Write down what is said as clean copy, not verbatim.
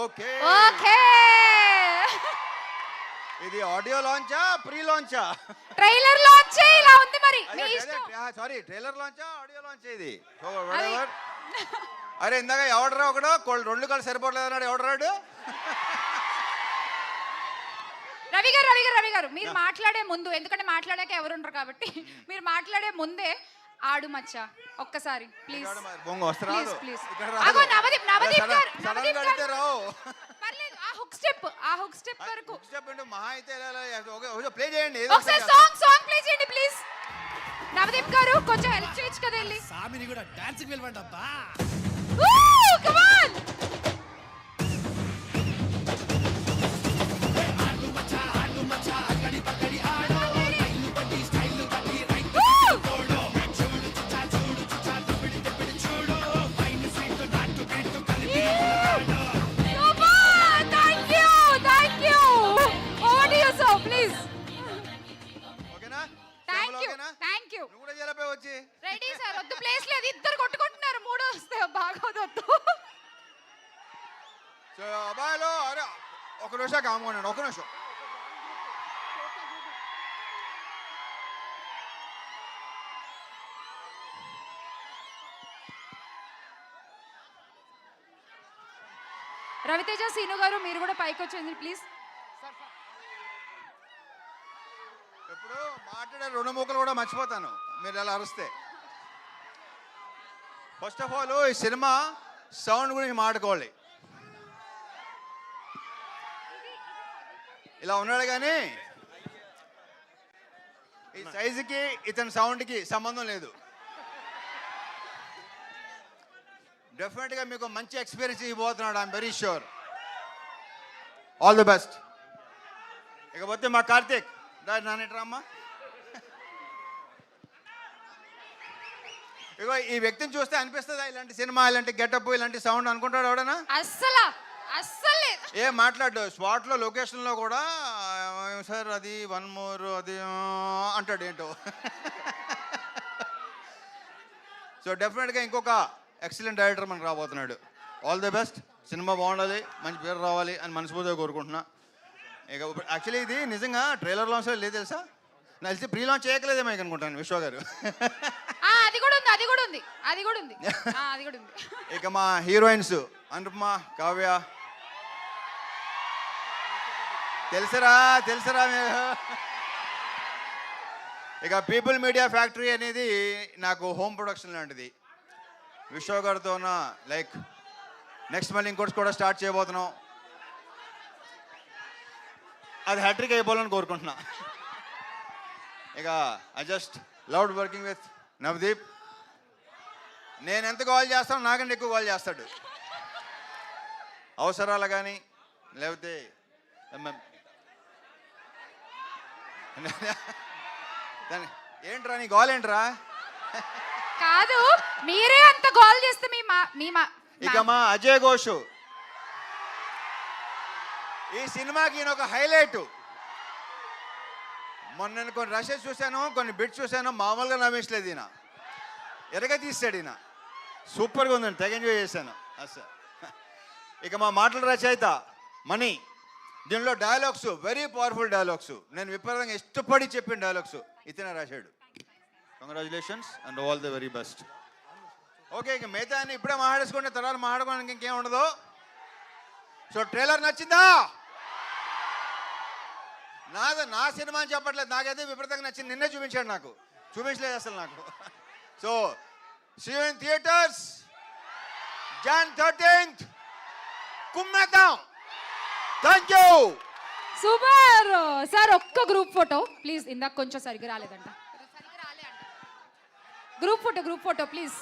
Okay. Okay ఇది audio లాంచా pre లాంచా? Trailer launch ఇలా ఉంది మరి మీ ఇష్టం. సారీ ట్రైలర్ లాంచా ఆడియో లాంచ్ ఇది? అది- అరే ఇందాక ఎవడరా ఒకడు రెండు కాళ్ళు సరిపోవట్లేదు అన్నాడు, ఎవడరాడు? రవి గారు మీరు మాట్లాడే ముందు, ఎందుకంటే మాట్లాడాక ఎవరు ఉండరు కాబట్టి మీరు మాట్లాడే ముందే ఆడు మచ్చా ఒక్కసారి ప్లీజ్ ప్లీజ్ పర్లేదు ఆ హుక్ స్టెప్ వరకు మహా అయితే ప్లే చేయండి, ఒకసారి సాంగ్ ప్లే చేయండి ప్లీజ్. నవదీప్ గారు కొంచెం హెల్ప్ చేయొచ్చు కదా వెళ్ళి. సామిని కూడా డాన్స్ కి వెళ్ళండి అబ్బా. Come on ready sir. వద్దు ప్లేస్ లేదు, ఇద్దరు కొట్టుకుంటున్నారు, మూడో వస్తే బాగోదు. సో అబ్బాయిలో అరే ఒక నిమిషం కాముకోండి, ఒక నిమిషం. రవితేజ సీను గారు మీరు కూడా పైకి వచ్చేయండి ప్లీజ్. ఎప్పుడు మాట్లాడే రెండు మూకలు కూడా మర్చిపోతాను మీరు ఎలా అరిస్తే. ఫస్ట్ ఆఫ్ ఆల్ ఈ సినిమా సౌండ్ గురించి మాట్లాడుకోవాలి. ఇలా ఉన్నాడు కానీ ఈ సైజుకి ఇతని సౌండ్కి సంబంధం లేదు. డెఫినెట్గా మీకు మంచి ఎక్స్పీరియన్స్ ఇవ్వబోతున్నాడు, I'm very sure. All the best. ఇకపోతే మా కార్తీక్ నానేట్రామ్మా, ఇగో ఈ వ్యక్తిని చూస్తే అనిపిస్తుందా ఇలాంటి సినిమా, ఇలాంటి గెటప్, ఇలాంటి సౌండ్ అనుకుంటాడు ఎవడనా? అస్సలు ఏం మాట్లాడు. స్పాట్లో లొకేషన్లో కూడా సార్ అది వన్ మోర్ అది అంటాడు ఏంటో. సో డెఫినెట్గా ఇంకొక ఎక్సలెంట్ డైరెక్టర్ మనకు రాబోతున్నాడు. All the best. సినిమా బాగుండాలి, మంచి పేరు రావాలి అని మనస్ఫూర్తిగా కోరుకుంటున్నా. ఇక యాక్చువల్లీ ఇది నిజంగా ట్రైలర్ లాంచ్ లేదు తెలుసా, నాకు తెలిసి ప్రీ లాంచ్ చేయకలేదేమో అనుకుంటాను విశ్వ గారు. అది కూడా ఉంది. ఇక మా హీరోయిన్స్ అనుపమ, కావ్య తెలుసరా మీరు. ఇక పీపుల్ మీడియా ఫ్యాక్టరీ అనేది నాకు హోమ్ ప్రొడక్షన్ లాంటిది. విశ్వ గారితో లైక్ నెక్స్ట్ మళ్ళీ ఇంకోటి కూడా స్టార్ట్ చేయబోతున్నాం. అది హ్యాట్రిక్ అయిపోవాలని కోరుకుంటున్నా. ఇక I just loved working with Navdeep. నేను ఎంత కాల్ చేస్తాను నాకంటే ఎక్కువ కాల్ చేస్తాడు, అవసరాలు కానీ లేకపోతే ఏంట్రా నీ గోల్ ఏంట్రా? కాదు మీరే అంత గోల్ చేస్తే ఇక మా అజయ్ ఘోష్ ఈ సినిమాకి ఈయన ఒక హైలైట్. మొన్న నేను కొన్ని రషెస్ చూశాను, కొన్ని బిట్స్ చూశాను, మామూలుగా నవ్వించలేదు ఈయన, ఎరగ తీస్తాడు ఈయన. సూపర్గా ఉందండి, తెగ ఎంజాయ్ చేశాను అసలు. ఇక మా మాటల రచయిత మణి, దీనిలో డైలాగ్స్ వెరీ పవర్ఫుల్ డైలాగ్స్, నేను విపరీతంగా ఇష్టపడి చెప్పిన డైలాగ్స్ ఇతనే రాశాడు. Congratulations and all the very best. Okay, ఇక మిగతా అని ఇప్పుడే మాట్లాడేసుకుంటే తర్వాత మాట్లాడుకోవడానికి ఇంకేం ఉండదు. సో ట్రైలర్ నచ్చిందా? నా సినిమా అని చెప్పట్లేదు, నాకైతే విపరీతంగా నచ్చింది. నిన్నే చూపించాడు, నాకు చూపించలేదు అసలు నాకు. So see you in theatres Jan 13th. కుమ్మేద్దాం. Thank you. Super sir. ఒక్క గ్రూప్ ఫోటో ప్లీజ్. ఇందాక కొంచెం సరిగ్గా రాలేదంట. Group photo please.